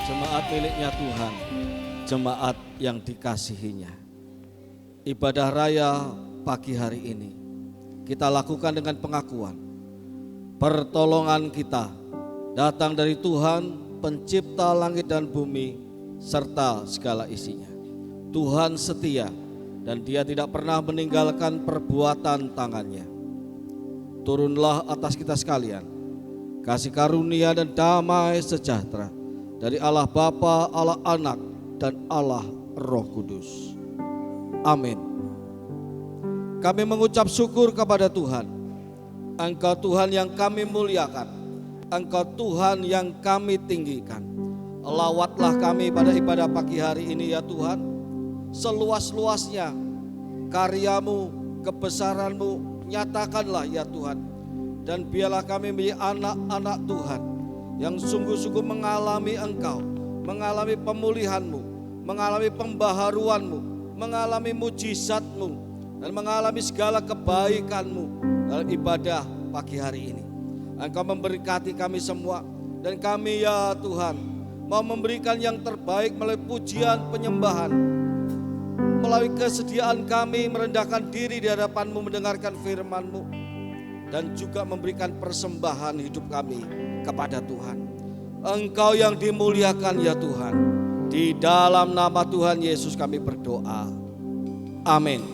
Jemaat miliknya Tuhan, jemaat yang dikasihinya. Ibadah raya pagi hari ini kita lakukan dengan pengakuan pertolongan kita datang dari Tuhan pencipta langit dan bumi serta segala isinya. Tuhan setia dan Dia tidak pernah meninggalkan perbuatan tangannya. Turunlah atas kita sekalian kasih karunia dan damai sejahtera dari Allah Bapa, Allah Anak, dan Allah Roh Kudus. Amin. Kami mengucap syukur kepada Tuhan. Engkau Tuhan yang kami muliakan, Engkau Tuhan yang kami tinggikan. Lawatlah kami pada ibadah pagi hari ini ya Tuhan, seluas-luasnya karyamu, kebesaranmu, nyatakanlah ya Tuhan. Dan biarlah kami menjadi anak-anak Tuhan yang sungguh-sungguh mengalami Engkau, mengalami pemulihan-Mu, mengalami pembaharuan-Mu, mengalami mujizat-Mu, dan mengalami segala kebaikan-Mu dalam ibadah pagi hari ini. Engkau memberkati kami semua, dan kami ya Tuhan mau memberikan yang terbaik melalui pujian penyembahan, melalui kesediaan kami merendahkan diri di hadapan-Mu mendengarkan firman-Mu, dan juga memberikan persembahan hidup kami kepada Tuhan. Engkau yang dimuliakan ya Tuhan. Di dalam nama Tuhan Yesus kami berdoa. Amin.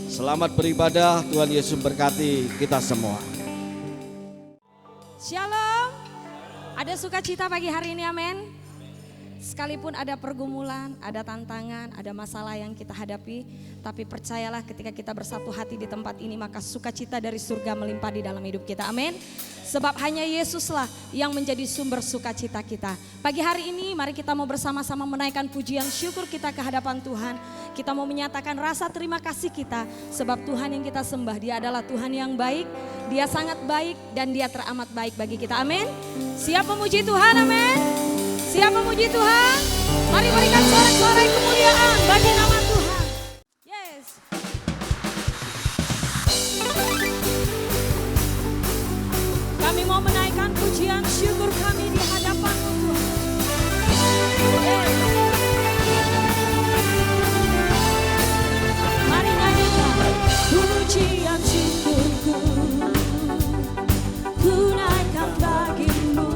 Selamat beribadah, Tuhan Yesus berkati kita semua. Shalom. Ada sukacita pagi hari ini, amin. Sekalipun ada pergumulan, ada tantangan, ada masalah yang kita hadapi, tapi percayalah ketika kita bersatu hati di tempat ini, maka sukacita dari surga melimpah di dalam hidup kita, amin. Sebab hanya Yesuslah yang menjadi sumber sukacita kita. Pagi hari ini mari kita mau bersama-sama menaikkan pujian syukur kita ke hadapan Tuhan. Kita mau menyatakan rasa terima kasih kita, sebab Tuhan yang kita sembah, Dia adalah Tuhan yang baik, Dia sangat baik dan Dia teramat baik bagi kita, amin. Siap memuji Tuhan, amin. Siap memuji Tuhan? Mari berikan sorak-sorai kemuliaan bagi nama Tuhan. Yes. Kami mau menaikkan pujian syukur kami di hadapan Tuhan. Yes. Mari nyanyikan pujian syukurku, ku naikkan bagimu.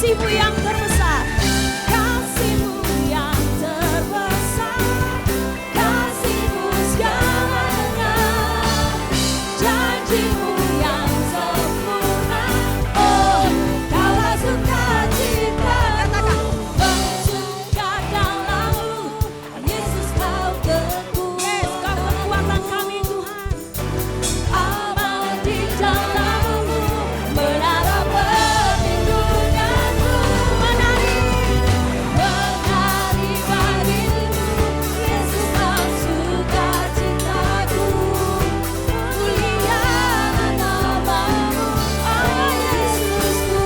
kasih-Mu yang terbesar, kasih-Mu yang terbesar, kasih-Mu segalanya, janji-Mu yang sempurna. Oh, Kaulah sukacitaku, bersuka dalam-Mu, Yesus Kau kekuatan. Yes, Kau kekuatan kami Tuhan. Aman di dalam-Mu, menara perlindungan-Mu. Menari, menari bagimu, Yesus Kau sukacitaku. Mulia nama-Mu, oh Yesusku.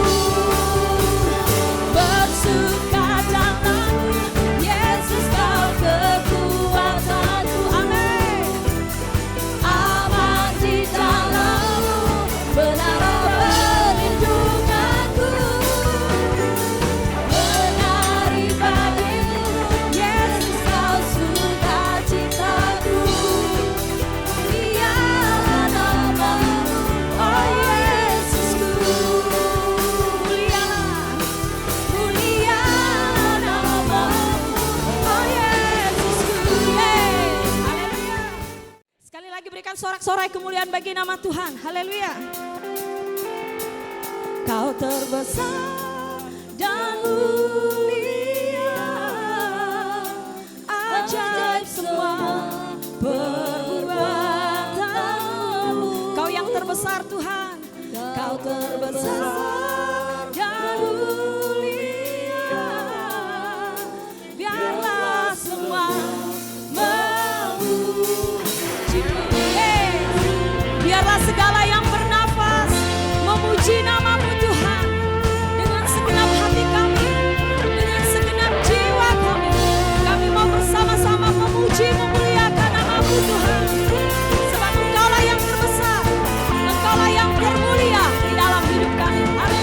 Bersuka dalam-Mu, Yesus Kau kekuatanku. Amin. Aman di dalam-Mu, menara perlindunganku. Menari bagimu, Yesus Kau sukacitaku. Mulia nama-Mu, oh Yesusku. Mulia nama-Mu, oh Yesusku. Haleluya. Sekali lagi berikan sorak-sorai kemuliaan bagi nama Tuhan. Haleluya. Kau terbesar dan mulia, ajaib semua perbuatan-Mu. Kau yang terbesar Tuhan, Kau terbesar dan mulia, biarlah semua memuji-Mu. Biarlah segala yang bernafas memuji nama-Mu Tuhan. Dengan segenap hati kami, dengan segenap jiwa kami, kami mau bersama-sama memuji, memuliakan nama-Mu Tuhan. Sebab Engkaulah yang terbesar, Engkaulah yang termulia di dalam hidup kami. Haleluya.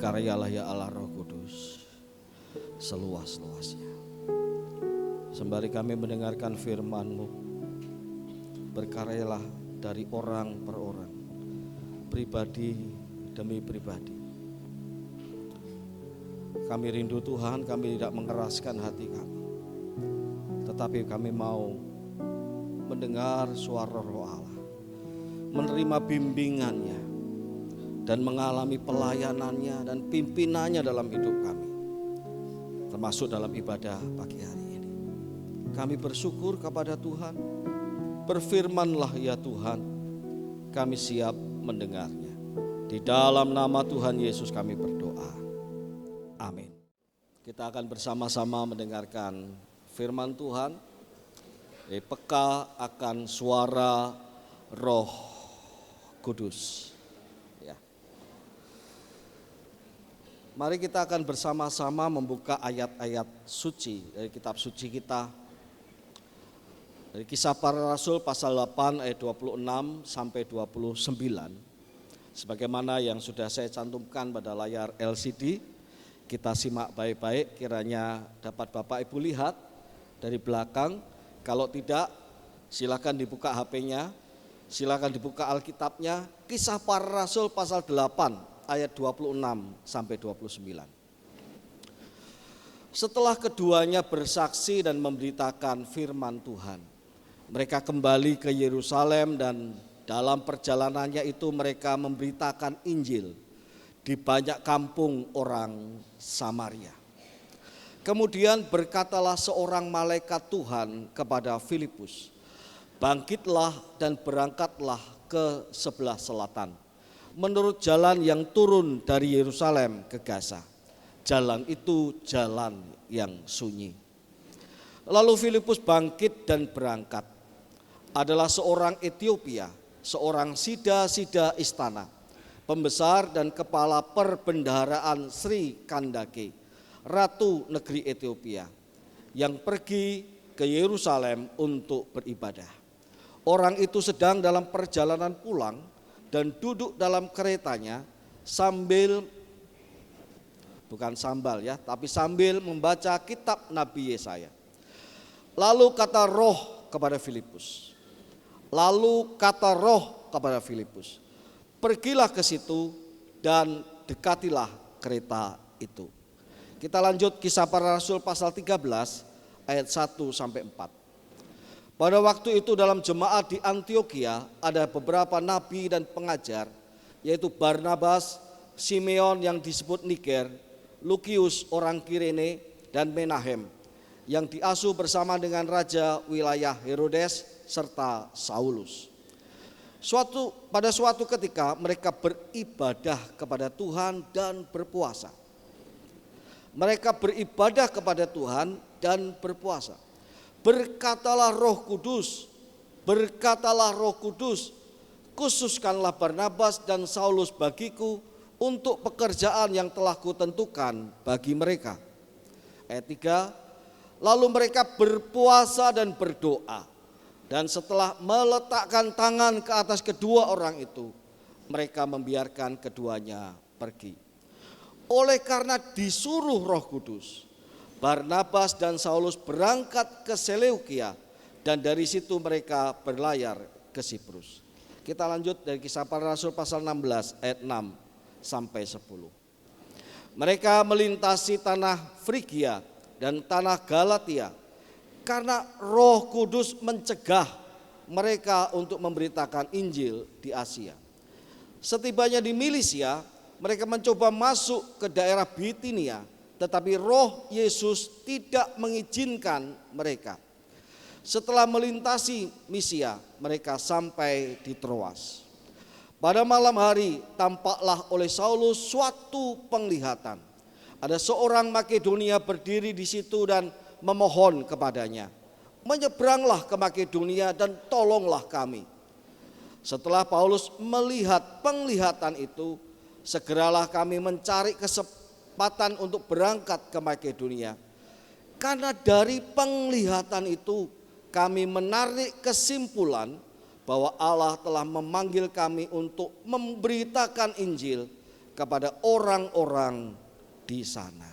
Berkaryalah ya Allah Roh Kudus seluas-luasnya. Sembari kami mendengarkan firman-Mu, berkaryalah dari orang per orang, pribadi demi pribadi. Kami rindu Tuhan, kami tidak mengeraskan hati kami, tetapi kami mau mendengar suara Roh Allah, menerima bimbingannya, dan mengalami pelayanannya dan pimpinannya dalam hidup kami, termasuk dalam ibadah pagi hari ini. Kami bersyukur kepada Tuhan. Berfirmanlah ya Tuhan, kami siap mendengarnya. Di dalam nama Tuhan Yesus kami berdoa. Amin. Kita akan bersama-sama mendengarkan firman Tuhan. Peka akan suara Roh Kudus. Ya. Mari kita akan bersama-sama membuka ayat-ayat suci dari kitab suci kita. Dari Kisah Para Rasul pasal 8 ayat 26 sampai 29. Sebagaimana yang sudah saya cantumkan pada layar LCD, kita simak baik-baik, kiranya dapat Bapak Ibu lihat dari belakang. Kalau tidak, silakan dibuka HP-nya, silakan dibuka Alkitabnya. Kisah Para Rasul pasal 8 ayat 26 sampai 29. Setelah keduanya bersaksi dan memberitakan firman Tuhan, mereka kembali ke Yerusalem dan dalam perjalanannya itu mereka memberitakan Injil di banyak kampung orang Samaria. Kemudian berkatalah seorang malaikat Tuhan kepada Filipus, bangkitlah dan berangkatlah ke sebelah selatan, menurut jalan yang turun dari Yerusalem ke Gaza. Jalan itu jalan yang sunyi. Lalu Filipus bangkit dan berangkat. Adalah seorang Etiopia, seorang sida-sida istana, pembesar dan kepala perbendaharaan Sri Kandake, ratu negeri Etiopia, yang pergi ke Yerusalem untuk beribadah. Orang itu sedang dalam perjalanan pulang dan duduk dalam keretanya sambil membaca kitab Nabi Yesaya. Lalu kata roh kepada Filipus, pergilah ke situ dan dekatilah kereta itu. Kita lanjut Kisah Para Rasul pasal 13 ayat 1 sampai 4. Pada waktu itu dalam jemaat di Antioquia ada beberapa nabi dan pengajar, yaitu Barnabas, Simeon yang disebut Niger, Lukius orang Kirene, dan Menahem yang diasuh bersama dengan raja wilayah Herodes serta Saulus. Pada suatu ketika mereka beribadah kepada Tuhan dan berpuasa. Berkatalah Roh Kudus, khususkanlah Barnabas dan Saulus bagiku untuk pekerjaan yang telah kutentukan bagi mereka. Ayat 3, lalu mereka berpuasa dan berdoa. Dan setelah meletakkan tangan ke atas kedua orang itu, mereka membiarkan keduanya pergi. Oleh karena disuruh Roh Kudus, Barnabas dan Saulus berangkat ke Seleukia dan dari situ mereka berlayar ke Siprus. Kita lanjut dari Kisah Para Rasul pasal 16 ayat 6 sampai 10. Mereka melintasi tanah Frigia dan tanah Galatia, karena Roh Kudus mencegah mereka untuk memberitakan Injil di Asia. Setibanya di Milisia, mereka mencoba masuk ke daerah Bitinia, tetapi Roh Yesus tidak mengizinkan mereka. Setelah melintasi Misia, mereka sampai di Troas. Pada malam hari tampaklah oleh Saulus suatu penglihatan. Ada seorang Makedonia berdiri di situ dan memohon kepadanya, menyeberanglah ke Makedonia dan tolonglah kami. Setelah Paulus melihat penglihatan itu, segeralah kami mencari kesempatan untuk berangkat ke Makedonia. Karena dari penglihatan itu kami menarik kesimpulan bahwa Allah telah memanggil kami untuk memberitakan Injil kepada orang-orang di sana.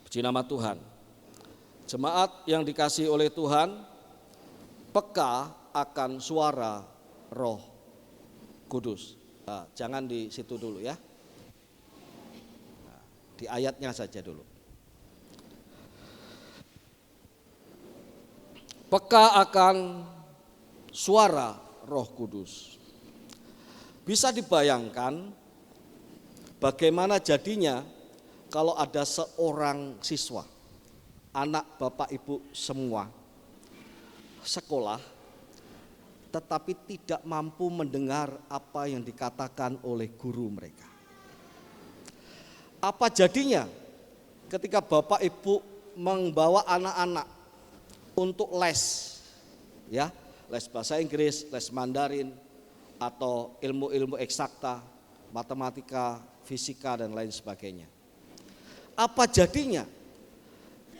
Puji nama Tuhan. Jemaat yang dikasihi oleh Tuhan, peka akan suara Roh Kudus. Nah, jangan di situ dulu ya. Nah, di ayatnya saja dulu. Peka akan suara Roh Kudus. Bisa dibayangkan bagaimana jadinya kalau ada seorang siswa, anak bapak ibu semua, sekolah, tetapi tidak mampu mendengar apa yang dikatakan oleh guru mereka. Apa jadinya ketika bapak ibu membawa anak-anak untuk les, ya, les bahasa Inggris, les Mandarin, atau ilmu-ilmu eksakta, matematika, fisika, dan lain sebagainya. Apa jadinya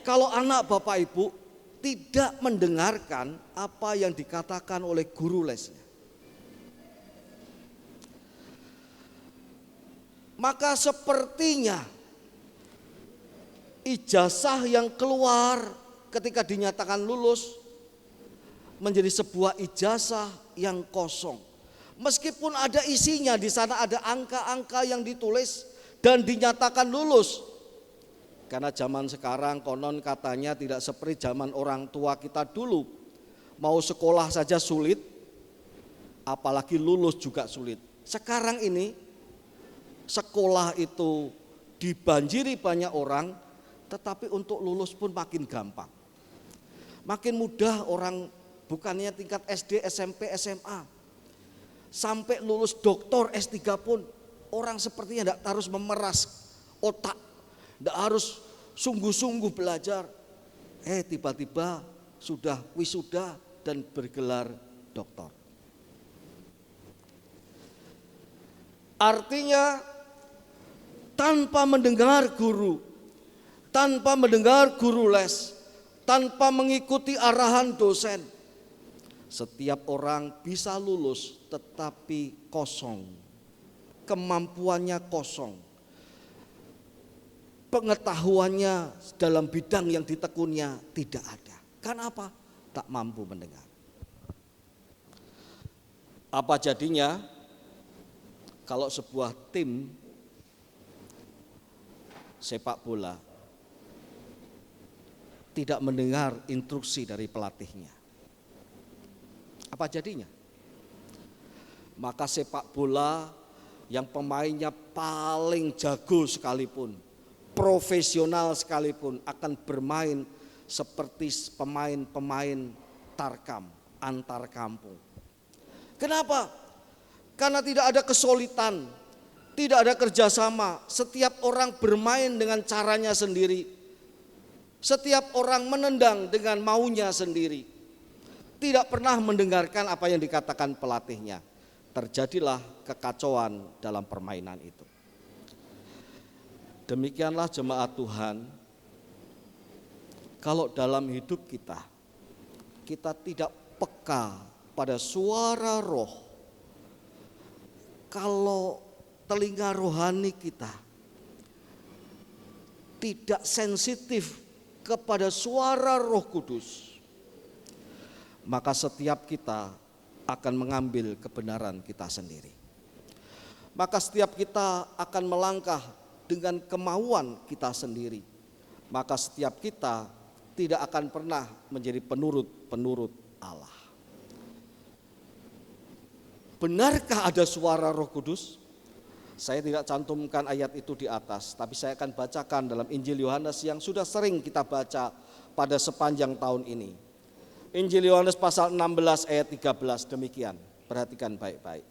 kalau anak bapak ibu tidak mendengarkan apa yang dikatakan oleh guru lesnya? Maka sepertinya ijazah yang keluar ketika dinyatakan lulus menjadi sebuah ijazah yang kosong. Meskipun ada isinya, di sana ada angka-angka yang ditulis dan dinyatakan lulus. Karena zaman sekarang konon katanya tidak seperti zaman orang tua kita dulu. Mau sekolah saja sulit, apalagi lulus juga sulit. Sekarang ini sekolah itu dibanjiri banyak orang, tetapi untuk lulus pun makin gampang. Makin mudah orang, bukannya tingkat SD, SMP, SMA. Sampai lulus doktor S3 pun orang sepertinya tidak harus memeras otak, tidak harus sungguh-sungguh belajar. Tiba-tiba sudah wisuda dan bergelar doktor. Artinya tanpa mendengar guru, tanpa mendengar guru les, tanpa mengikuti arahan dosen, setiap orang bisa lulus tetapi kosong, kemampuannya kosong, pengetahuannya dalam bidang yang ditekunnya tidak ada. Karena apa? Tak mampu mendengar. Apa jadinya kalau sebuah tim sepak bola tidak mendengar instruksi dari pelatihnya? Apa jadinya? Maka sepak bola yang pemainnya paling jago sekalipun, profesional sekalipun, akan bermain seperti pemain-pemain tarkam, antar kampung. Kenapa? Karena tidak ada kesulitan, tidak ada kerjasama. Setiap orang bermain dengan caranya sendiri. Setiap orang menendang dengan maunya sendiri. Tidak pernah mendengarkan apa yang dikatakan pelatihnya. Terjadilah kekacauan dalam permainan itu. Demikianlah jemaat Tuhan, kalau dalam hidup kita tidak peka pada suara roh, kalau telinga rohani kita tidak sensitif kepada suara Roh Kudus, maka setiap kita akan mengambil kebenaran kita sendiri. Maka setiap kita akan melangkah dengan kemauan kita sendiri. Maka setiap kita tidak akan pernah menjadi penurut Allah. Benarkah ada suara Roh Kudus? Saya tidak cantumkan ayat itu di atas, tapi saya akan bacakan dalam Injil Yohanes yang sudah sering kita baca pada sepanjang tahun ini. Injil Yohanes pasal 16 ayat 13 demikian. Perhatikan baik-baik.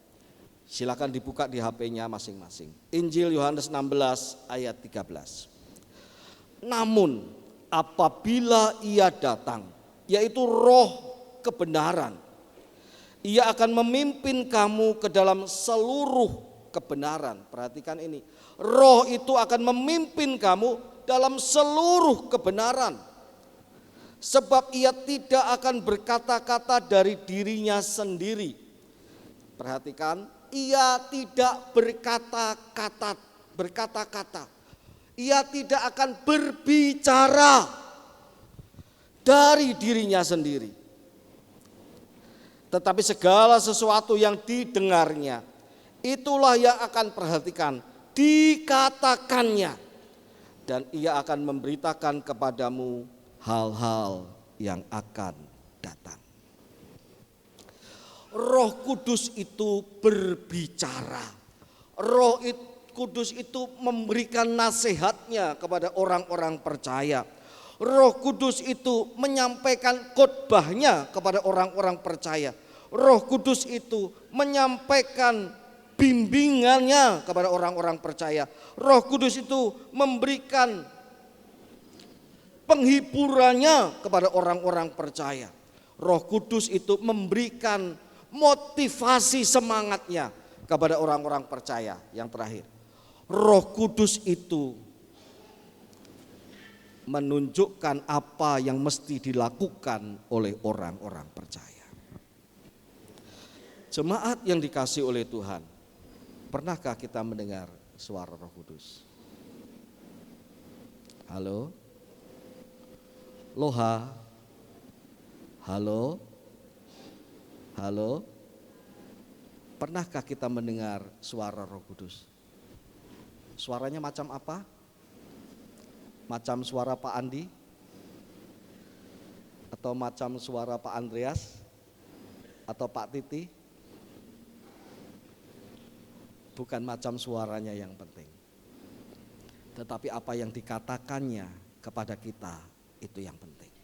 Silakan dibuka di HP-nya masing-masing. Injil Yohanes 16 ayat 13. Namun apabila ia datang, yaitu roh kebenaran, ia akan memimpin kamu ke dalam seluruh kebenaran. Perhatikan ini. Roh itu akan memimpin kamu dalam seluruh kebenaran. Sebab ia tidak akan berkata-kata dari dirinya sendiri. Perhatikan, ia tidak berkata-kata. Ia tidak akan berbicara dari dirinya sendiri. Tetapi segala sesuatu yang didengarnya, itulah yang akan perhatikan, dikatakannya. Dan ia akan memberitakan kepadamu hal-hal yang akan datang. Roh Kudus itu berbicara. Roh Kudus itu memberikan nasihatnya kepada orang-orang percaya. Roh Kudus itu menyampaikan khotbahnya kepada orang-orang percaya. Roh Kudus itu menyampaikan bimbingannya kepada orang-orang percaya. Roh Kudus itu memberikan penghiburannya kepada orang-orang percaya. Roh Kudus itu memberikan motivasi semangatnya kepada orang-orang percaya. Yang terakhir, Roh Kudus itu menunjukkan apa yang mesti dilakukan oleh orang-orang percaya. Jemaat yang dikasihi oleh Tuhan, pernahkah kita mendengar suara Roh Kudus? Halo? Loha? Halo? Halo? Pernahkah kita mendengar suara Roh Kudus? Suaranya macam apa? Macam suara Pak Andi? Atau macam suara Pak Andreas? Atau Pak Titi? Bukan macam suaranya yang penting, tetapi apa yang dikatakannya kepada kita, itu yang penting.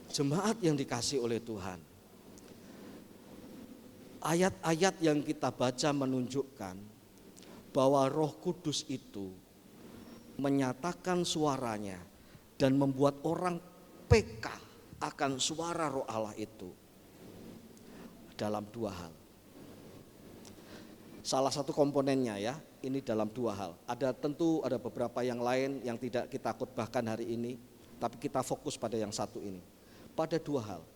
Jemaat yang dikasihi oleh Tuhan, ayat-ayat yang kita baca menunjukkan bahwa Roh Kudus itu menyatakan suaranya dan membuat orang peka akan suara Roh Allah itu dalam dua hal. Salah satu komponennya ya, ini dalam dua hal. Tentu ada beberapa yang lain yang tidak kita khotbahkan hari ini, tapi kita fokus pada yang satu ini. Pada dua hal,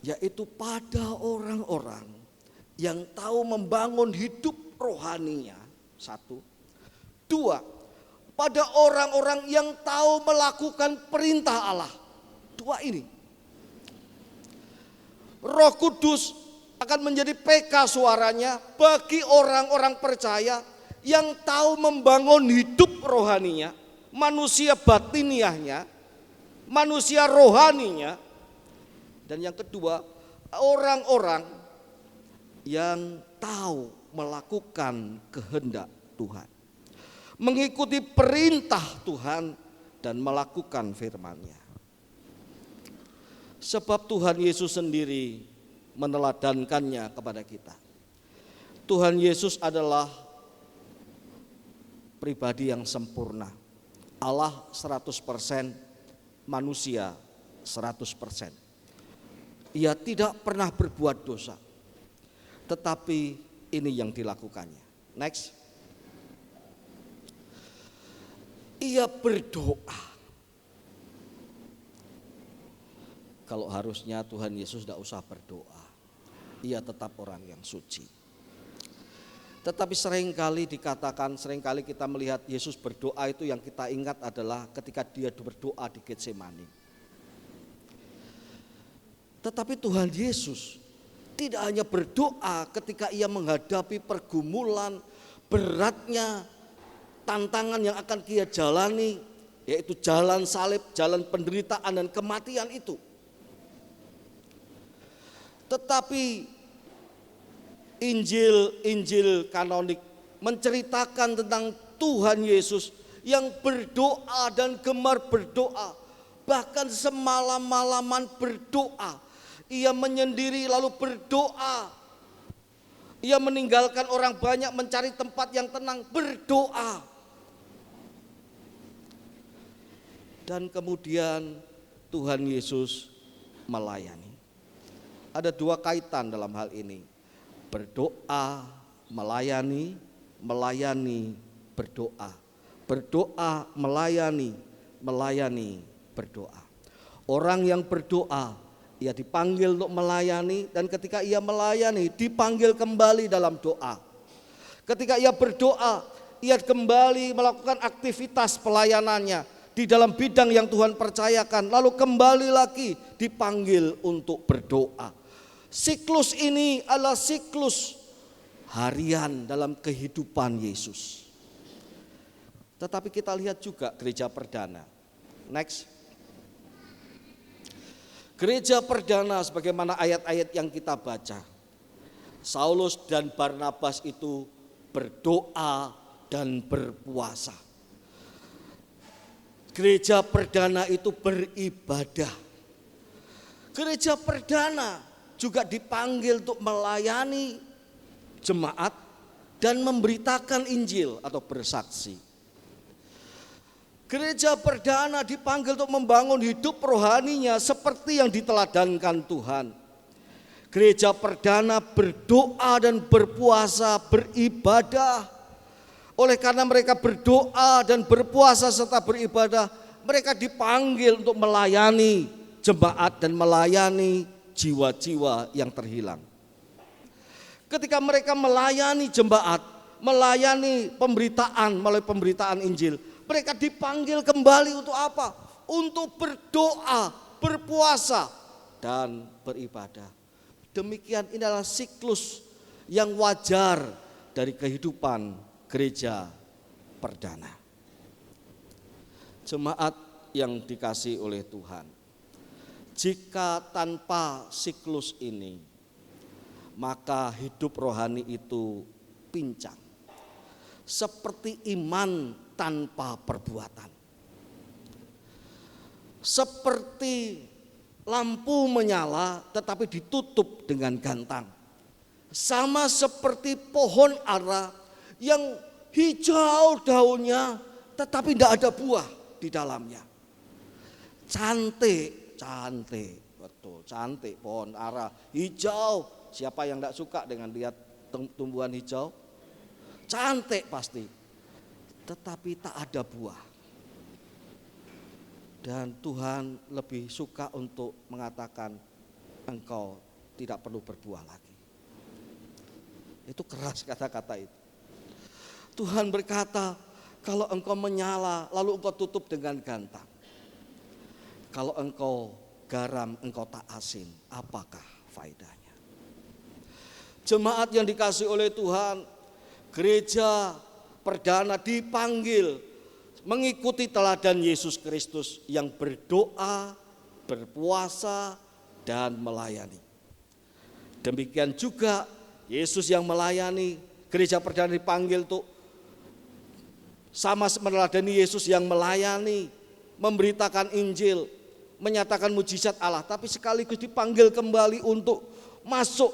yaitu pada orang-orang yang tahu membangun hidup rohaninya, satu. Dua, pada orang-orang yang tahu melakukan perintah Allah. Dua ini. Roh Kudus akan menjadi PK suaranya bagi orang-orang percaya yang tahu membangun hidup rohaninya, manusia batiniahnya, manusia rohaninya. Dan yang kedua, orang-orang yang tahu melakukan kehendak Tuhan, mengikuti perintah Tuhan dan melakukan firman-Nya. Sebab Tuhan Yesus sendiri meneladankannya kepada kita. Tuhan Yesus adalah pribadi yang sempurna. Allah 100%, manusia 100%. Ia tidak pernah berbuat dosa, tetapi ini yang dilakukannya. Next. Ia berdoa. Kalau harusnya Tuhan Yesus tidak usah berdoa, ia tetap orang yang suci. Tetapi seringkali kita melihat Yesus berdoa itu yang kita ingat adalah ketika dia berdoa di Getsemani. Tetapi Tuhan Yesus tidak hanya berdoa ketika ia menghadapi pergumulan beratnya, tantangan yang akan dia jalani, yaitu jalan salib, jalan penderitaan dan kematian itu. Tetapi Injil kanonik menceritakan tentang Tuhan Yesus yang berdoa dan gemar berdoa, bahkan semalam-malaman berdoa. Ia menyendiri lalu berdoa. Ia meninggalkan orang banyak mencari tempat yang tenang, berdoa. Dan kemudian Tuhan Yesus melayani. Ada dua kaitan dalam hal ini. Berdoa, melayani, melayani, berdoa. Berdoa, melayani, melayani, berdoa. Orang yang berdoa, ia dipanggil untuk melayani, dan ketika ia melayani dipanggil kembali dalam doa. Ketika ia berdoa, ia kembali melakukan aktivitas pelayanannya di dalam bidang yang Tuhan percayakan, lalu kembali lagi dipanggil untuk berdoa. Siklus ini adalah siklus harian dalam kehidupan Yesus. Tetapi kita lihat juga gereja perdana. Next. Gereja perdana sebagaimana ayat-ayat yang kita baca. Saulus dan Barnabas itu berdoa dan berpuasa. Gereja perdana itu beribadah. Gereja perdana juga dipanggil untuk melayani jemaat dan memberitakan Injil atau bersaksi. Gereja perdana dipanggil untuk membangun hidup rohaninya seperti yang diteladankan Tuhan. Gereja perdana berdoa dan berpuasa, beribadah. Oleh karena mereka berdoa dan berpuasa serta beribadah, mereka dipanggil untuk melayani jemaat dan melayani jiwa-jiwa yang terhilang. Ketika mereka melayani jemaat, melayani pemberitaan melalui pemberitaan Injil, mereka dipanggil kembali untuk apa? Untuk berdoa, berpuasa, dan beribadah. Demikian ini adalah siklus yang wajar dari kehidupan gereja perdana. Jemaat yang dikasihi oleh Tuhan, jika tanpa siklus ini, maka hidup rohani itu pincang. Seperti iman tanpa perbuatan. Seperti lampu menyala tetapi ditutup dengan gantang. Sama seperti pohon ara yang hijau daunnya tetapi tidak ada buah di dalamnya. Cantik, betul, cantik pohon ara, hijau. Siapa yang tidak suka dengan lihat tumbuhan hijau? Cantik pasti, tetapi tak ada buah. Dan Tuhan lebih suka untuk mengatakan engkau tidak perlu berbuah lagi. Itu keras kata-kata itu. Tuhan berkata, kalau engkau menyala lalu engkau tutup dengan gantang. Kalau engkau garam engkau tak asin, apakah faedahnya? Jemaat yang dikasihi oleh Tuhan, gereja perdana dipanggil mengikuti teladan Yesus Kristus yang berdoa, berpuasa, dan melayani. Demikian juga Yesus yang melayani, gereja perdana dipanggil untuk sama meneladani Yesus yang melayani, memberitakan Injil, menyatakan mujizat Allah, tapi sekaligus dipanggil kembali untuk masuk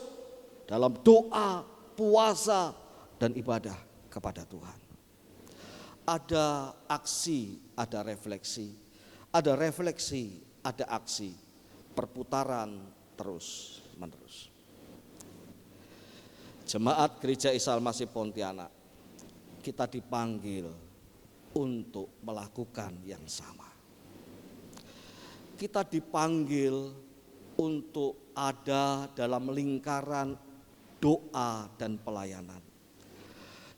dalam doa, puasa, dan ibadah kepada Tuhan. Ada aksi, ada refleksi, ada aksi, perputaran terus menerus. Jemaat Gereja Isa Al-Masih Pontianak, kita dipanggil untuk melakukan yang sama. Kita dipanggil untuk ada dalam lingkaran doa dan pelayanan.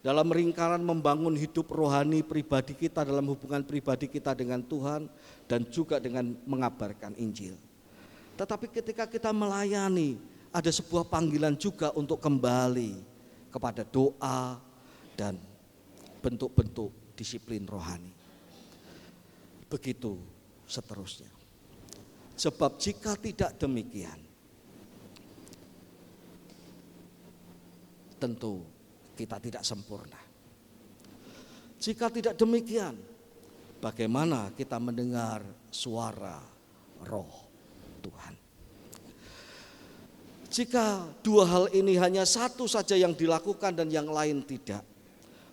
Dalam lingkaran membangun hidup rohani pribadi kita, dalam hubungan pribadi kita dengan Tuhan, dan juga dengan mengabarkan Injil. Tetapi ketika kita melayani, ada sebuah panggilan juga untuk kembali kepada doa dan bentuk-bentuk disiplin rohani. Begitu seterusnya. Sebab jika tidak demikian, tentu kita tidak sempurna. Jika tidak demikian, bagaimana kita mendengar suara Roh Tuhan? Jika dua hal ini hanya satu saja yang dilakukan dan yang lain tidak,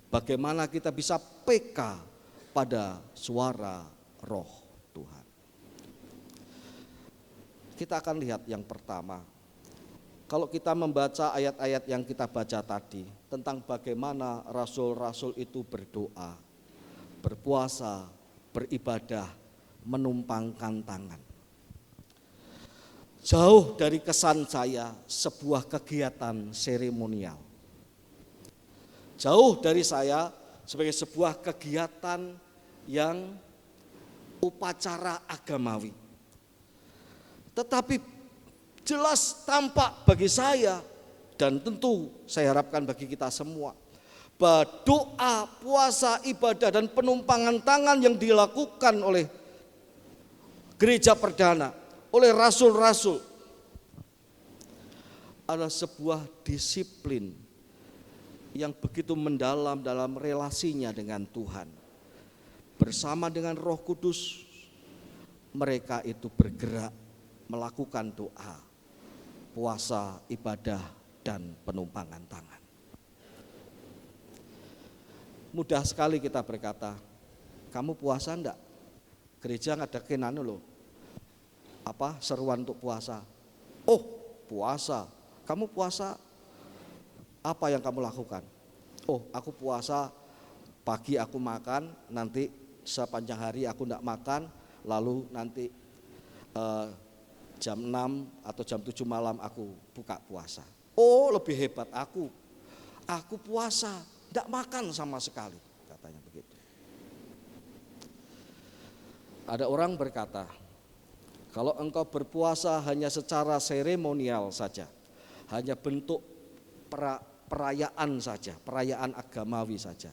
bagaimana kita bisa peka pada suara Roh Tuhan? Kita akan lihat yang pertama. Kalau kita membaca ayat-ayat yang kita baca tadi tentang bagaimana rasul-rasul itu berdoa, berpuasa, beribadah, menumpangkan tangan. jauh dari kesan saya sebuah kegiatan seremonial. Jauh dari saya sebagai sebuah kegiatan yang upacara agamawi. Tetapi jelas tampak bagi saya dan tentu saya harapkan bagi kita semua bahwa doa, puasa, ibadah dan penumpangan tangan yang dilakukan oleh gereja perdana, oleh rasul-rasul adalah sebuah disiplin yang begitu mendalam dalam relasinya dengan Tuhan. Bersama dengan Roh Kudus mereka itu bergerak melakukan doa, puasa, ibadah dan penumpangan tangan. Mudah sekali kita berkata, kamu puasa enggak? Gereja ngadakin loh, seruan untuk puasa. Oh, puasa. Kamu puasa, apa yang kamu lakukan? Oh, aku puasa, pagi aku makan, nanti sepanjang hari aku enggak makan, lalu nanti jam 6 atau jam 7 malam aku buka puasa. Oh, lebih hebat aku puasa, enggak makan sama sekali, katanya begitu. Ada orang berkata, kalau engkau berpuasa hanya secara seremonial saja, hanya bentuk perayaan saja, perayaan agamawi saja,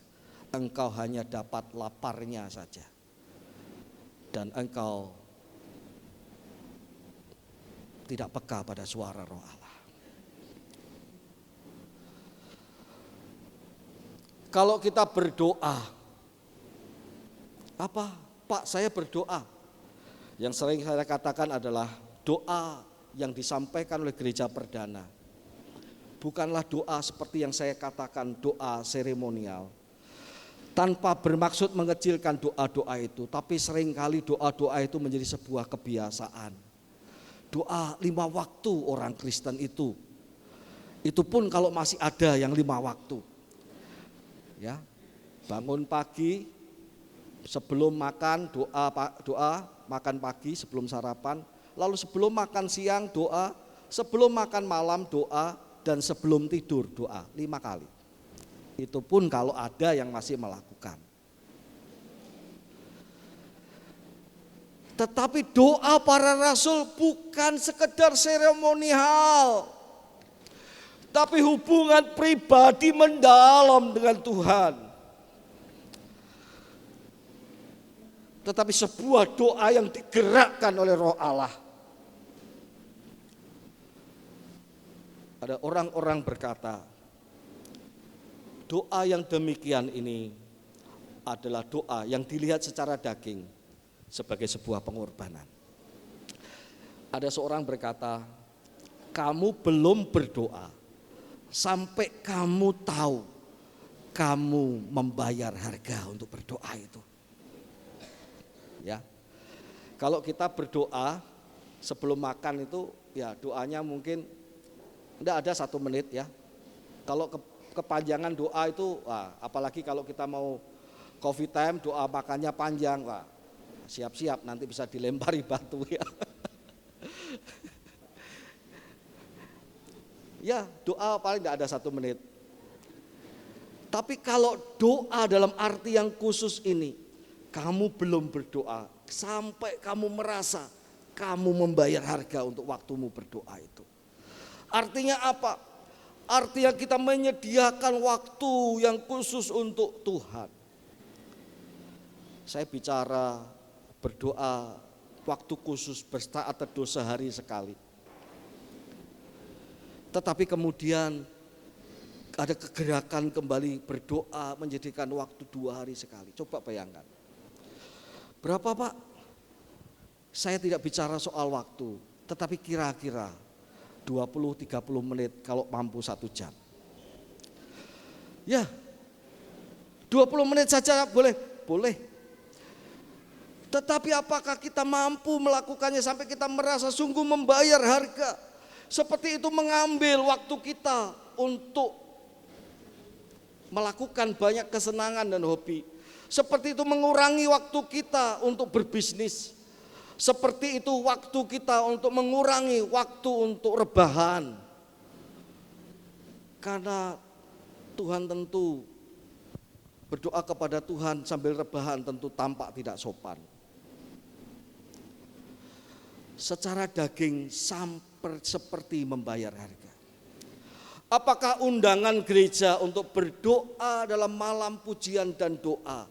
engkau hanya dapat laparnya saja. Dan engkau tidak peka pada suara Roh Allah. Kalau kita berdoa, Pak, saya berdoa. Yang sering saya katakan adalah doa yang disampaikan oleh gereja perdana. Bukanlah doa seperti yang saya katakan, doa seremonial. Tanpa bermaksud mengecilkan doa-doa itu, tapi seringkali doa-doa itu menjadi sebuah kebiasaan. Doa 5 waktu orang Kristen itu pun kalau masih ada yang 5 waktu. Ya, bangun pagi, sebelum makan doa, makan pagi sebelum sarapan, lalu sebelum makan siang doa, sebelum makan malam doa, dan sebelum tidur doa 5 kali. Itu pun kalau ada yang masih melakukan. Tetapi doa para rasul bukan sekedar seremonial, tapi hubungan pribadi mendalam dengan Tuhan. Tetapi sebuah doa yang digerakkan oleh Roh Allah. Ada orang-orang berkata, doa yang demikian ini adalah doa yang dilihat secara daging sebagai sebuah pengorbanan. Ada seorang berkata, kamu belum berdoa sampai kamu tahu kamu membayar harga untuk berdoa itu. Ya, kalau kita berdoa sebelum makan itu, ya doanya mungkin tidak ada 1 menit ya. Kalau kepanjangan doa itu, apalagi kalau kita mau coffee time, doa makannya panjang, siap-siap nanti bisa dilempari batu ya. Ya, doa paling tidak ada 1 menit. Tapi kalau doa dalam arti yang khusus ini, kamu belum berdoa sampai kamu merasa kamu membayar harga untuk waktumu berdoa itu. Artinya apa? Artinya kita menyediakan waktu yang khusus untuk Tuhan. Saya bicara berdoa waktu khusus bertaat teduh sehari sekali. Tetapi kemudian ada kegerakan kembali berdoa menjadikan waktu 2 hari sekali. Coba bayangkan. Berapa Pak? Saya tidak bicara soal waktu, tetapi kira-kira 20-30 menit kalau mampu 1 jam. Ya, 20 menit saja boleh. Tetapi apakah kita mampu melakukannya sampai kita merasa sungguh membayar harga? Seperti itu mengambil waktu kita untuk melakukan banyak kesenangan dan hobi. Seperti itu mengurangi waktu kita untuk berbisnis. Seperti itu waktu kita untuk mengurangi waktu untuk rebahan. Karena Tuhan tentu berdoa kepada Tuhan sambil rebahan tentu tampak tidak sopan. Secara daging seperti membayar harga. Apakah undangan gereja untuk berdoa dalam malam pujian dan doa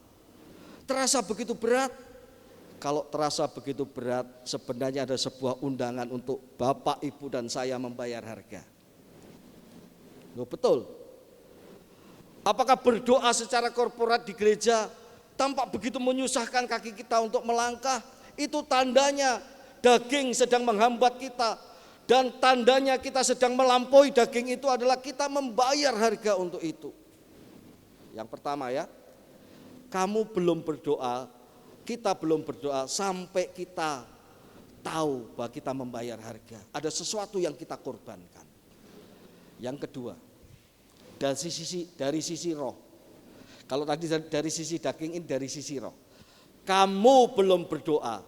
terasa begitu berat? Kalau terasa begitu berat, sebenarnya ada sebuah undangan untuk Bapak, Ibu, dan saya membayar harga. Loh, betul. Apakah berdoa secara korporat di gereja tampak begitu menyusahkan kaki kita untuk melangkah? Itu tandanya daging sedang menghambat kita. Dan tandanya kita sedang melampaui daging itu adalah kita membayar harga untuk itu. Yang pertama ya, kamu belum berdoa, kita belum berdoa sampai kita tahu bahwa kita membayar harga. Ada sesuatu yang kita korbankan. Yang kedua, dari sisi roh. Kalau tadi dari sisi daging, ini dari sisi roh. Kamu belum berdoa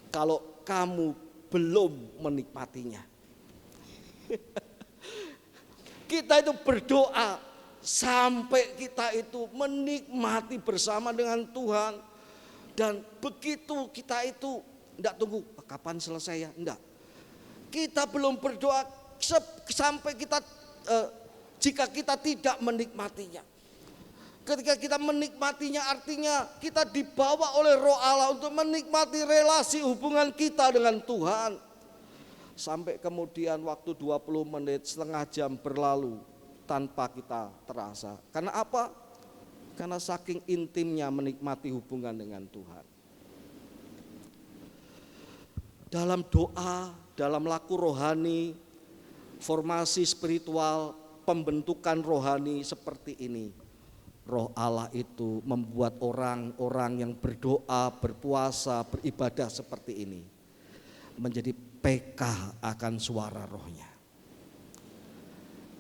kalau kamu belum menikmatinya. Kita itu berdoa sampai kita itu menikmati bersama dengan Tuhan. Dan begitu kita itu enggak tunggu kapan selesai ya, enggak. Kita belum berdoa sampai kita jika kita tidak menikmatinya. Ketika kita menikmatinya artinya kita dibawa oleh Roh Allah untuk menikmati relasi hubungan kita dengan Tuhan. Sampai kemudian waktu 20 menit, setengah jam berlalu tanpa kita terasa. Karena apa? Karena saking intimnya menikmati hubungan dengan Tuhan. Dalam doa, dalam laku rohani, formasi spiritual, pembentukan rohani seperti ini. Roh Allah itu membuat orang-orang yang berdoa, berpuasa, beribadah seperti ini menjadi peka akan suara rohnya,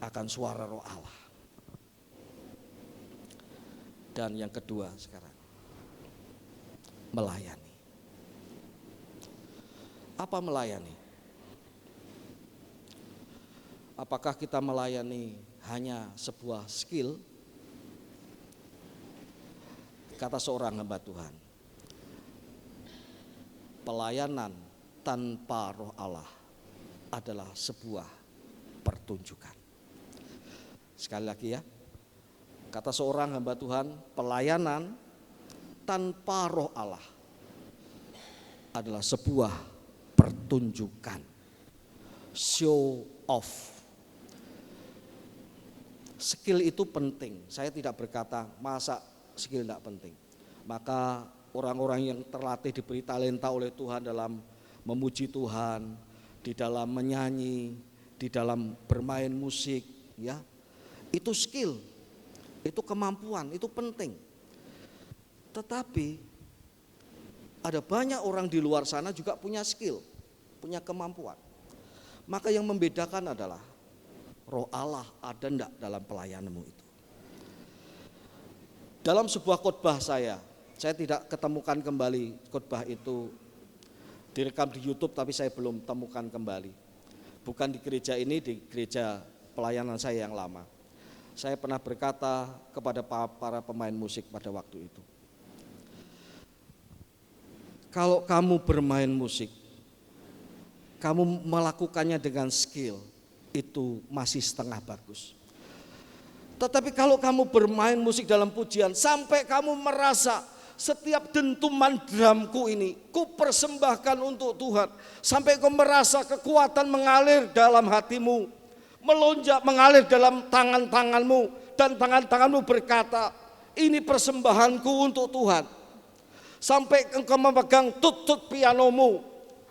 akan suara roh Allah. Dan yang kedua sekarang, melayani. Apa melayani? Apakah kita melayani hanya sebuah skill? Kata seorang hamba Tuhan, pelayanan tanpa Roh Allah adalah sebuah pertunjukan. Sekali lagi ya, kata seorang hamba Tuhan, pelayanan tanpa Roh Allah adalah sebuah pertunjukan, show off. Skill itu penting, saya tidak berkata masa skill tidak penting. Maka orang-orang yang terlatih diberi talenta oleh Tuhan dalam memuji Tuhan, di dalam menyanyi, di dalam bermain musik, ya, itu skill, itu kemampuan, itu penting. Tetapi ada banyak orang di luar sana juga punya skill, punya kemampuan. Maka yang membedakan adalah Roh Allah ada enggak dalam pelayananmu itu. Dalam sebuah khotbah saya tidak ketemukan kembali khotbah itu. Direkam di YouTube tapi saya belum temukan kembali. Bukan di gereja ini, di gereja pelayanan saya yang lama. Saya pernah berkata kepada para pemain musik pada waktu itu. Kalau kamu bermain musik, kamu melakukannya dengan skill, itu masih setengah bagus. Tetapi kalau kamu bermain musik dalam pujian, sampai kamu merasa setiap dentuman drumku ini ku persembahkan untuk Tuhan. Sampai kau merasa kekuatan mengalir dalam hatimu, melonjak mengalir dalam tangan-tanganmu, dan tangan-tanganmu berkata, ini persembahanku untuk Tuhan. Sampai engkau memegang tutut pianomu,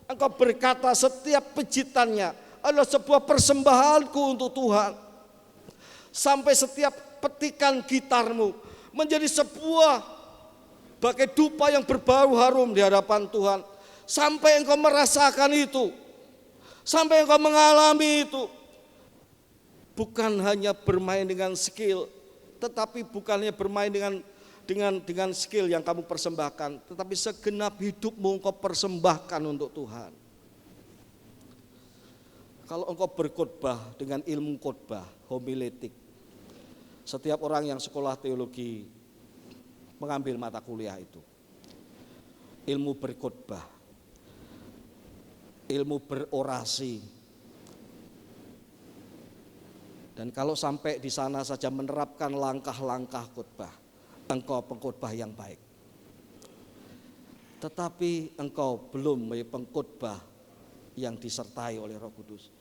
engkau berkata setiap pejitannya adalah sebuah persembahanku untuk Tuhan. Sampai setiap petikan gitarmu menjadi sebuah bagai dupa yang berbau harum di hadapan Tuhan. Sampai engkau merasakan itu, sampai engkau mengalami itu. Bukan hanya bermain dengan skill, tetapi bukannya bermain dengan skill yang kamu persembahkan, tetapi segenap hidupmu engkau persembahkan untuk Tuhan. Kalau engkau berkhotbah dengan ilmu khotbah, homiletik, setiap orang yang sekolah teologi mengambil mata kuliah itu. Ilmu berkhotbah, ilmu berorasi. Dan kalau sampai di sana saja menerapkan langkah-langkah khotbah, engkau pengkhotbah yang baik. Tetapi engkau belum menjadi pengkhotbah yang disertai oleh Roh Kudus.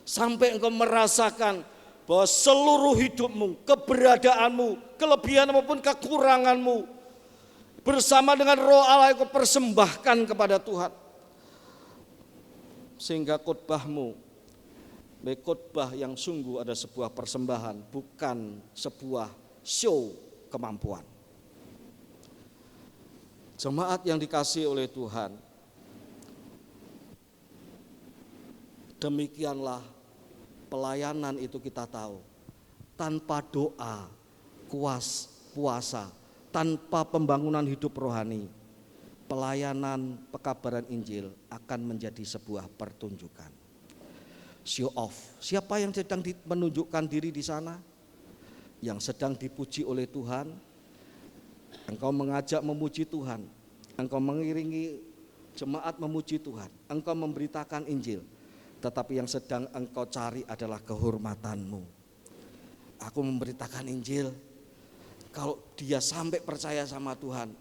Sampai engkau merasakan bahwa seluruh hidupmu, keberadaanmu, kelebihan maupun kekuranganmu bersama dengan Roh Allah engkau persembahkan kepada Tuhan. Sehingga khotbahmu khotbah yang sungguh ada sebuah persembahan, bukan sebuah show kemampuan. Jemaat yang dikasihi oleh Tuhan, demikianlah pelayanan itu kita tahu. Tanpa doa, puasa, tanpa pembangunan hidup rohani, pelayanan pekabaran Injil akan menjadi sebuah pertunjukan. Show off. Siapa yang sedang menunjukkan diri di sana? Yang sedang dipuji oleh Tuhan. Engkau mengajak memuji Tuhan. Engkau mengiringi jemaat memuji Tuhan. Engkau memberitakan Injil. Tetapi yang sedang engkau cari adalah kehormatanmu. Aku memberitakan Injil. Kalau dia sampai percaya sama Tuhan,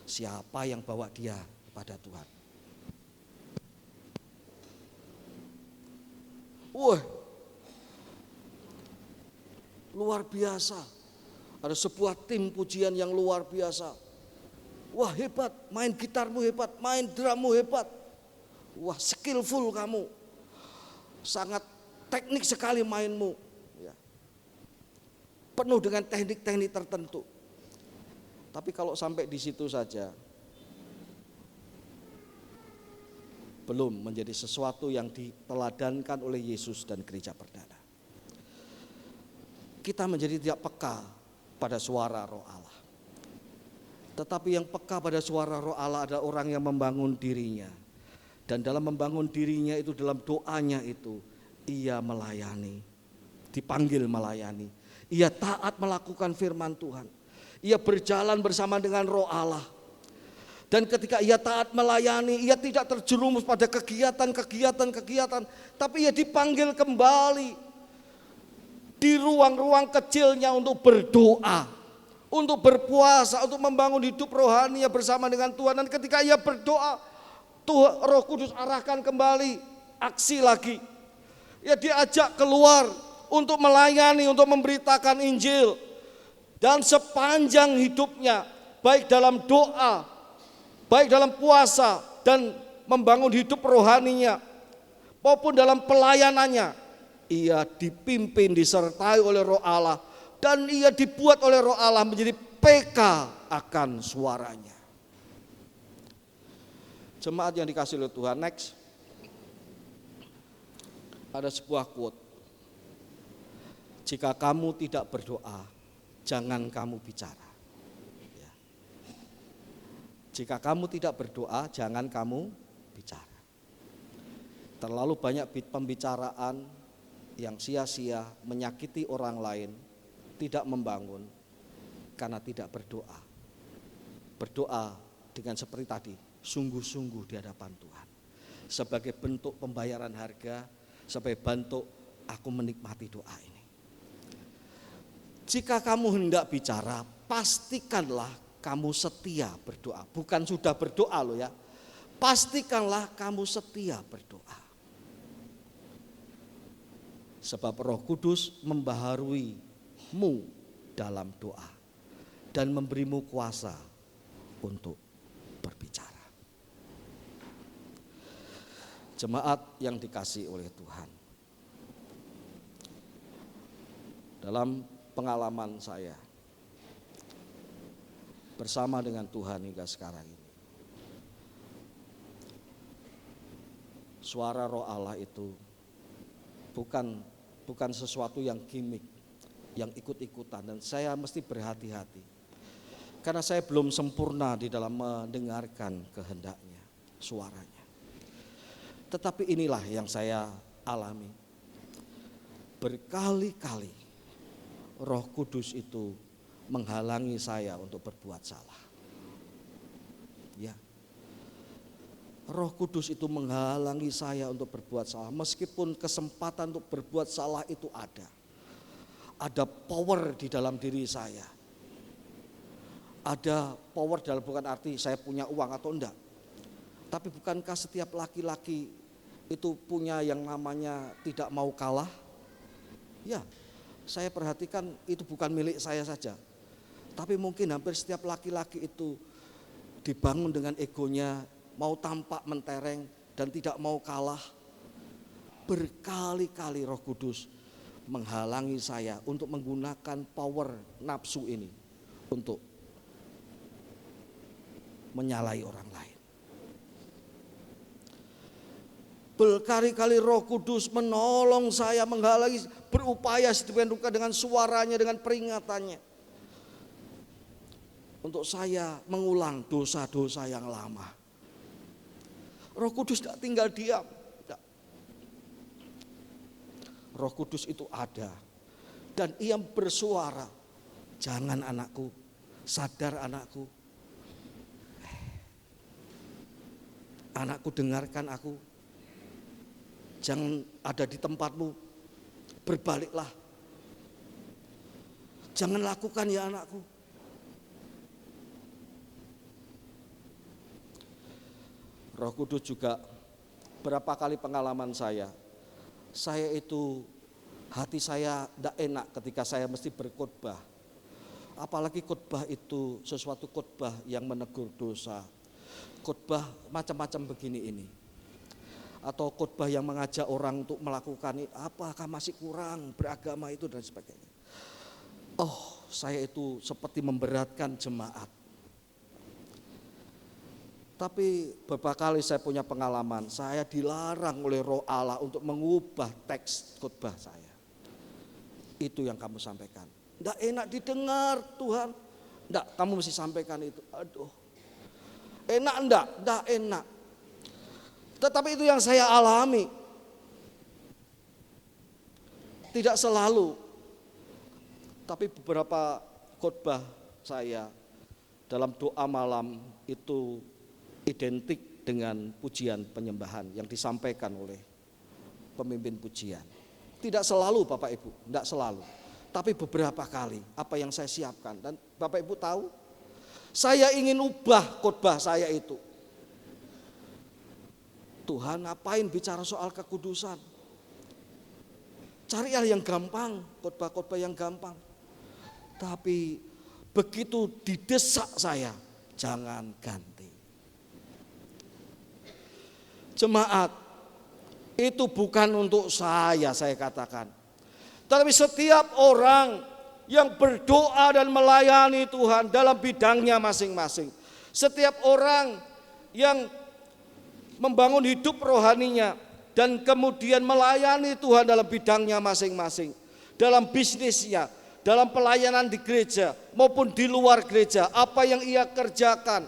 siapa yang bawa dia kepada Tuhan? Wah, luar biasa. Ada sebuah tim pujian yang luar biasa. Wah, hebat, main gitarmu hebat, main drummu hebat. Wah, skillful kamu. Sangat teknik sekali mainmu. Ya. Penuh dengan teknik-teknik tertentu. Tapi kalau sampai di situ saja, belum menjadi sesuatu yang diteladankan oleh Yesus dan gereja perdana. Kita menjadi tidak peka pada suara Roh Allah. Tetapi yang peka pada suara Roh Allah adalah orang yang membangun dirinya. Dan dalam membangun dirinya itu, dalam doanya itu, ia melayani, dipanggil melayani. Ia taat melakukan firman Tuhan. Ia berjalan bersama dengan Roh Allah. Dan ketika ia taat melayani, ia tidak terjerumus pada kegiatan, tapi ia dipanggil kembali di ruang-ruang kecilnya untuk berdoa, untuk berpuasa, untuk membangun hidup rohani bersama dengan Tuhan. Dan ketika ia berdoa, Tuhan Roh Kudus arahkan kembali aksi lagi. Ya, diajak keluar untuk melayani, untuk memberitakan Injil. Dan sepanjang hidupnya, baik dalam doa, baik dalam puasa dan membangun hidup rohaninya, maupun dalam pelayanannya, ia dipimpin, disertai oleh Roh Allah, dan ia dibuat oleh Roh Allah menjadi peka akan suaranya. Jemaat yang dikasihi oleh Tuhan, next. Ada sebuah quote. Jika kamu tidak berdoa, jangan kamu bicara. Ya. Jika kamu tidak berdoa, jangan kamu bicara. Terlalu banyak pembicaraan yang sia-sia, menyakiti orang lain, tidak membangun karena tidak berdoa. Berdoa dengan seperti tadi, sungguh-sungguh di hadapan Tuhan. Sebagai bentuk pembayaran harga, sebagai bentuk aku menikmati doa ini. Jika kamu hendak bicara, pastikanlah kamu setia berdoa. Bukan sudah berdoa loh ya. Pastikanlah kamu setia berdoa. Sebab Roh Kudus membaharuimu dalam doa dan memberimu kuasa untuk berbicara. Jemaat yang dikasihi oleh Tuhan, dalam pengalaman saya bersama dengan Tuhan hingga sekarang ini, suara Roh Allah itu bukan sesuatu yang gimmick, yang ikut-ikutan, dan saya mesti berhati-hati. Karena saya belum sempurna di dalam mendengarkan kehendaknya, suaranya. Tetapi inilah yang saya alami. Berkali-kali Roh Kudus itu menghalangi saya untuk berbuat salah. Ya. Roh Kudus itu menghalangi saya untuk berbuat salah. Meskipun kesempatan untuk berbuat salah itu ada. Ada power di dalam diri saya. Ada power dalam bukan arti saya punya uang atau enggak. Tapi bukankah setiap laki-laki itu punya yang namanya tidak mau kalah? Ya, saya perhatikan itu bukan milik saya saja. Tapi mungkin hampir setiap laki-laki itu dibangun dengan egonya, mau tampak mentereng dan tidak mau kalah. Berkali-kali Roh Kudus menghalangi saya untuk menggunakan power nafsu ini untuk menyalahi orang lain. Berkali-kali Roh Kudus menolong saya, menghalangi, berupaya sedemikian rupa dengan suaranya, dengan peringatannya, untuk saya mengulang dosa-dosa yang lama. Roh Kudus tidak tinggal diam. Tidak. Roh Kudus itu ada dan ia bersuara, jangan anakku, sadar anakku. Anakku, dengarkan aku. Jangan ada di tempatmu, berbaliklah. Jangan lakukan ya anakku. Roh Kudus juga berapa kali pengalaman saya itu hati saya tidak enak ketika saya mesti berkhotbah. Apalagi khotbah itu sesuatu khotbah yang menegur dosa. Khotbah macam-macam begini ini. Atau khotbah yang mengajak orang untuk melakukan apakah masih kurang beragama itu dan sebagainya. Oh, saya itu seperti memberatkan jemaat. Tapi beberapa kali saya punya pengalaman, saya dilarang oleh Roh Allah untuk mengubah teks khotbah saya. Itu yang kamu sampaikan. Tidak enak didengar Tuhan. Tidak, kamu mesti sampaikan itu. Aduh. Enak enggak? Enggak enak. Tetapi itu yang saya alami. Tidak selalu. Tapi beberapa khotbah saya dalam doa malam itu identik dengan pujian penyembahan yang disampaikan oleh pemimpin pujian. Tidak selalu Bapak Ibu, tidak selalu. Tapi beberapa kali apa yang saya siapkan. Dan Bapak Ibu tahu, saya ingin ubah khotbah saya itu. Tuhan, ngapain bicara soal kekudusan? Cari hal yang gampang, khotbah-khotbah yang gampang. Tapi begitu didesak saya, jangan ganti. Jemaat, itu bukan untuk saya katakan. Tetapi setiap orang yang berdoa dan melayani Tuhan dalam bidangnya masing-masing. Setiap orang yang membangun hidup rohaninya dan kemudian melayani Tuhan dalam bidangnya masing-masing. Dalam bisnisnya, dalam pelayanan di gereja maupun di luar gereja. Apa yang ia kerjakan,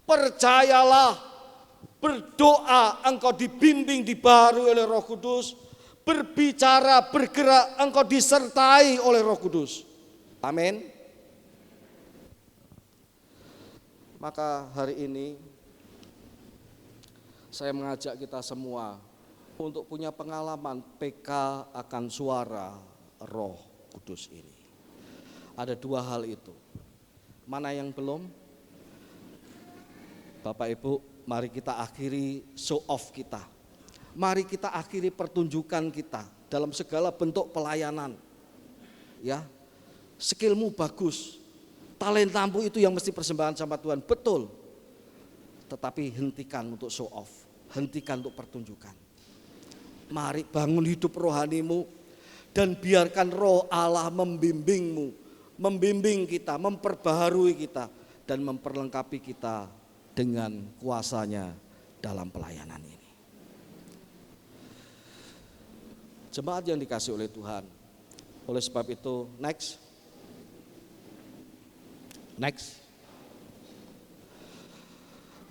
percayalah, berdoa engkau dibimbing, dibaharui oleh Roh Kudus. Berbicara, bergerak, engkau disertai oleh Roh Kudus. Amin. Maka hari ini saya mengajak kita semua untuk punya pengalaman PK akan suara Roh Kudus ini. Ada dua hal itu. Mana yang belum? Bapak Ibu, mari kita akhiri show off kita. Mari kita akhiri pertunjukan kita dalam segala bentuk pelayanan. Ya, skillmu bagus, talentamu itu yang mesti persembahan sama Tuhan, betul. Tetapi hentikan untuk show off, hentikan untuk pertunjukan. Mari bangun hidup rohanimu dan biarkan Roh Allah membimbingmu, membimbing kita, memperbaharui kita dan memperlengkapi kita dengan kuasanya dalam pelayanan ini. Jemaat yang dikasih oleh Tuhan. Oleh sebab itu, next.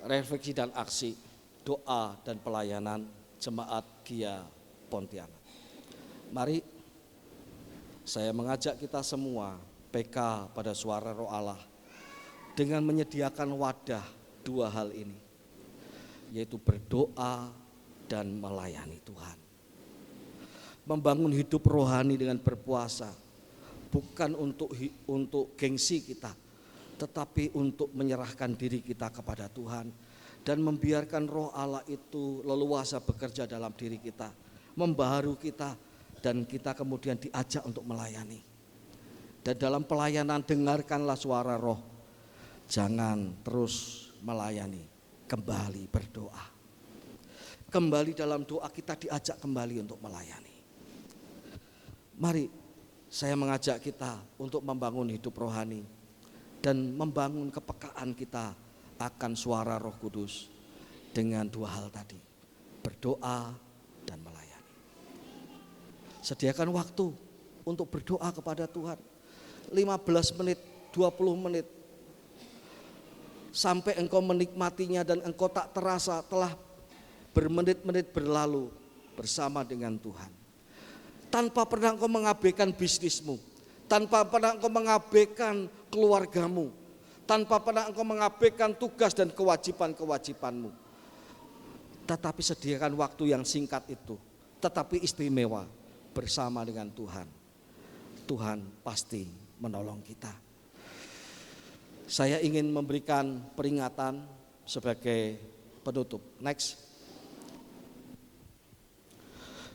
refleksi dan aksi, doa dan pelayanan Jemaat Gia Pontianak. Mari saya mengajak kita semua PK pada suara Roh Allah dengan menyediakan wadah dua hal ini, yaitu berdoa dan melayani Tuhan. Membangun hidup rohani dengan berpuasa, bukan untuk gengsi kita, tetapi untuk menyerahkan diri kita kepada Tuhan dan membiarkan Roh Allah itu leluasa bekerja dalam diri kita, membaharu kita, dan kita kemudian diajak untuk melayani. Dan dalam pelayanan dengarkanlah suara Roh, jangan terus melayani, kembali berdoa. Kembali dalam doa kita diajak kembali untuk melayani. Mari saya mengajak kita untuk membangun hidup rohani dan membangun kepekaan kita akan suara Roh Kudus dengan dua hal tadi, berdoa dan melayani. Sediakan waktu untuk berdoa kepada Tuhan 15 menit, 20 menit, sampai engkau menikmatinya dan engkau tak terasa telah bermenit-menit berlalu bersama dengan Tuhan. Tanpa pernah engkau mengabaikan bisnismu, tanpa pernah engkau mengabaikan keluargamu, tanpa pernah engkau mengabaikan tugas dan kewajiban-kewajibanmu. Tetapi sediakan waktu yang singkat itu, tetapi istimewa bersama dengan Tuhan. Tuhan pasti menolong kita. Saya ingin memberikan peringatan sebagai penutup. Next.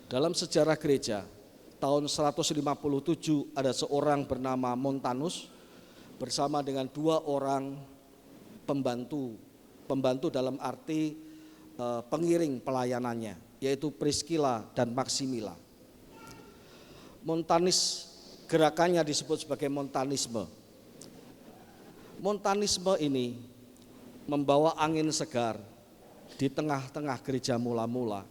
Dalam sejarah gereja, tahun 157 ada seorang bernama Montanus bersama dengan dua orang pembantu dalam arti pengiring pelayanannya, yaitu Priscilla dan Maximilla. Montanis, gerakannya disebut sebagai Montanisme. Montanisme ini membawa angin segar di tengah-tengah gereja mula-mula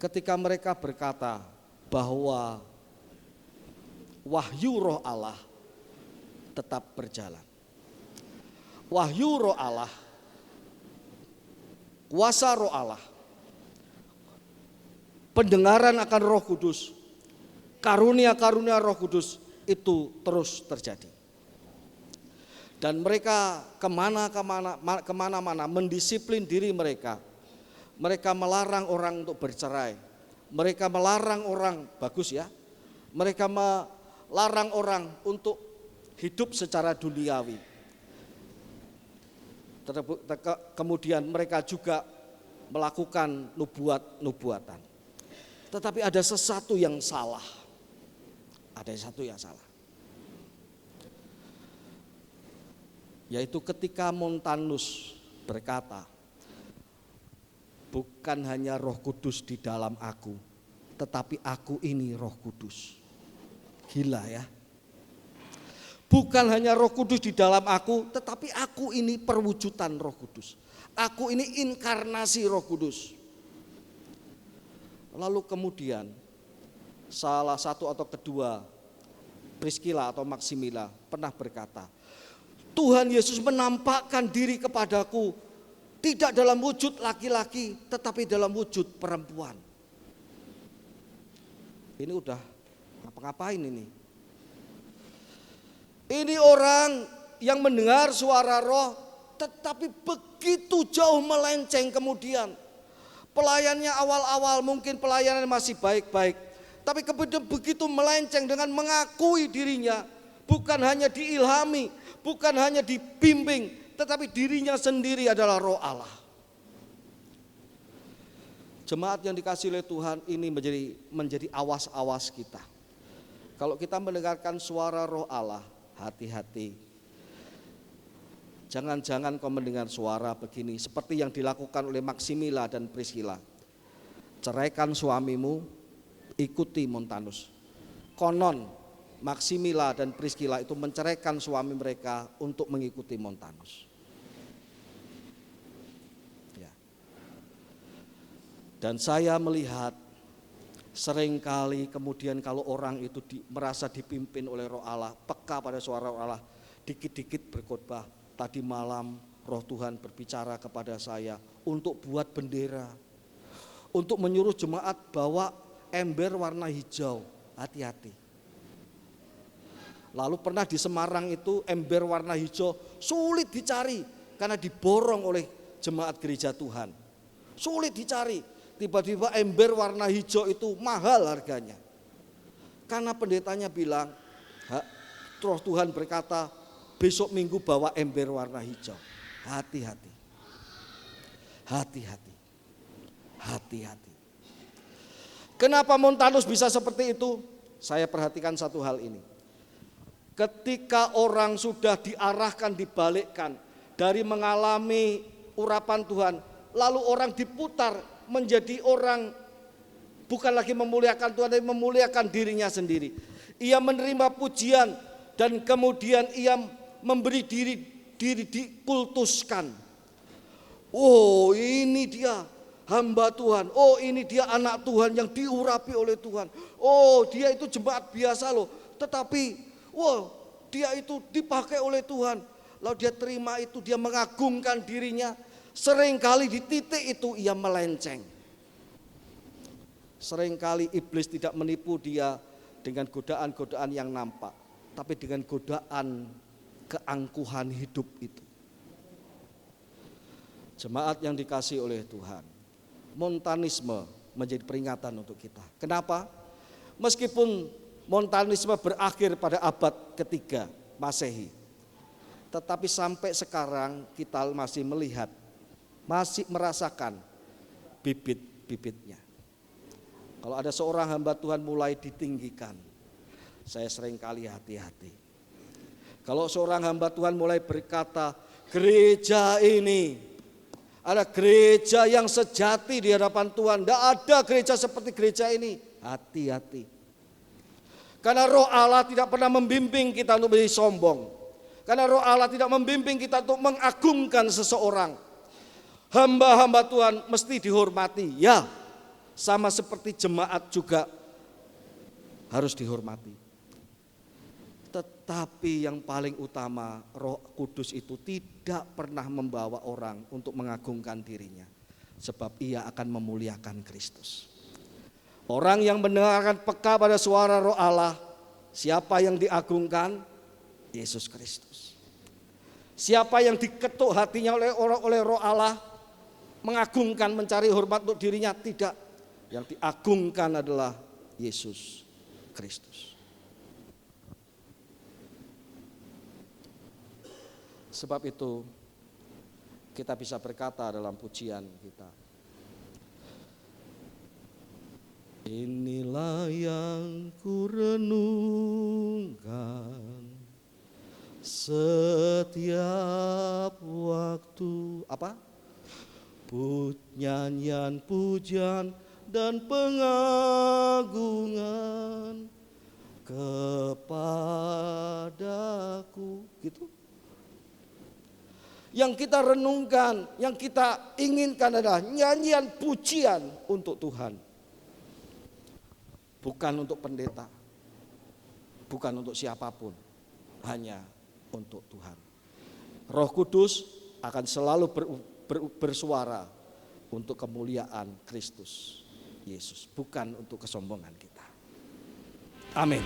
ketika mereka berkata bahwa wahyu Roh Allah tetap berjalan. Wahyu Roh Allah, kuasa Roh Allah, pendengaran akan Roh Kudus, karunia-karunia Roh Kudus itu terus terjadi. Dan mereka kemana-mana mendisiplin diri mereka. Mereka melarang orang untuk bercerai. Mereka melarang orang, bagus ya, mereka melarang orang untuk hidup secara duniawi. Kemudian mereka juga melakukan nubuatan. Tetapi ada sesuatu yang salah. Yaitu ketika Montanus berkata, bukan hanya Roh Kudus di dalam aku, tetapi aku ini Roh Kudus. Gila ya. Bukan hanya Roh Kudus di dalam aku, tetapi aku ini perwujudan Roh Kudus. Aku ini inkarnasi Roh Kudus. Lalu kemudian salah satu atau kedua Priscilla atau Maximilla pernah berkata, Tuhan Yesus menampakkan diri kepadaku tidak dalam wujud laki-laki, tetapi dalam wujud perempuan. Ini udah ngapa-ngapain ini? Ini orang yang mendengar suara Roh, tetapi begitu jauh melenceng kemudian. Pelayannya awal-awal mungkin pelayanan masih baik-baik, tapi kemudian begitu melenceng dengan mengakui dirinya, bukan hanya diilhami, bukan hanya dibimbing, tetapi dirinya sendiri adalah Roh Allah. Jemaat yang dikasihi oleh Tuhan, ini menjadi awas-awas kita. Kalau kita mendengarkan suara Roh Allah, hati-hati. Jangan-jangan kau mendengar suara begini seperti yang dilakukan oleh Maximilla dan Priscilla. Ceraikan suamimu, ikuti Montanus. Konon Maximilla dan Priscilla itu menceraikan suami mereka untuk mengikuti Montanus. Ya. Dan saya melihat seringkali kemudian kalau orang itu merasa dipimpin oleh Roh Allah, peka pada suara Roh Allah, dikit-dikit berkhotbah. Tadi malam Roh Tuhan berbicara kepada saya untuk buat bendera, untuk menyuruh jemaat bawa ember warna hijau. Hati-hati. Lalu pernah di Semarang itu ember warna hijau sulit dicari karena diborong oleh jemaat gereja Tuhan. Sulit dicari. Tiba-tiba ember warna hijau itu mahal harganya. Karena pendetanya bilang, Roh Tuhan berkata, besok minggu bawa ember warna hijau. Hati-hati. Hati-hati. Hati-hati. Kenapa Montanus bisa seperti itu? Saya perhatikan satu hal ini. Ketika orang sudah diarahkan, dibalikkan dari mengalami urapan Tuhan, lalu orang diputar menjadi orang bukan lagi memuliakan Tuhan, tapi memuliakan dirinya sendiri. Ia menerima pujian dan kemudian ia memberi diri dikultuskan. Oh, ini dia hamba Tuhan. Oh, ini dia anak Tuhan yang diurapi oleh Tuhan. Oh, dia itu jemaat biasa loh. Tetapi, dia itu dipakai oleh Tuhan. Lalu dia terima itu, dia mengagungkan dirinya. Seringkali di titik itu ia melenceng. Seringkali iblis tidak menipu dia dengan godaan-godaan yang nampak, tapi dengan godaan keangkuhan hidup itu. Jemaat yang dikasihi oleh Tuhan, Montanisme menjadi peringatan untuk kita. Kenapa? Meskipun Montanisme berakhir pada abad ketiga Masehi, tetapi sampai sekarang kita masih melihat, masih merasakan bibit-bibitnya. Kalau ada seorang hamba Tuhan mulai ditinggikan, saya seringkali hati-hati. Kalau seorang hamba Tuhan mulai berkata, gereja ini ada gereja yang sejati di hadapan Tuhan, tidak ada gereja seperti gereja ini, hati-hati. Karena Roh Allah tidak pernah membimbing kita untuk menjadi sombong. Karena Roh Allah tidak membimbing kita untuk mengagungkan seseorang. Hamba-hamba Tuhan mesti dihormati, ya, sama seperti jemaat juga harus dihormati. Tetapi yang paling utama, Roh Kudus itu tidak pernah membawa orang untuk mengagungkan dirinya, sebab ia akan memuliakan Kristus. Orang yang mendengarkan peka pada suara Roh Allah, siapa yang diagungkan? Yesus Kristus. Siapa yang diketuk hatinya oleh Roh Allah, mengagungkan, mencari hormat untuk dirinya? Tidak. Yang diagungkan adalah Yesus Kristus. Sebab itu kita bisa berkata dalam pujian kita, inilah yang ku renungkan setiap waktu. Apa? Nyanyian pujian dan pengagungan kepadaku. Gitu. Yang kita renungkan, yang kita inginkan adalah nyanyian pujian untuk Tuhan. Bukan untuk pendeta, bukan untuk siapapun, hanya untuk Tuhan. Roh Kudus akan selalu bersuara untuk kemuliaan Kristus Yesus, bukan untuk kesombongan kita. Amin.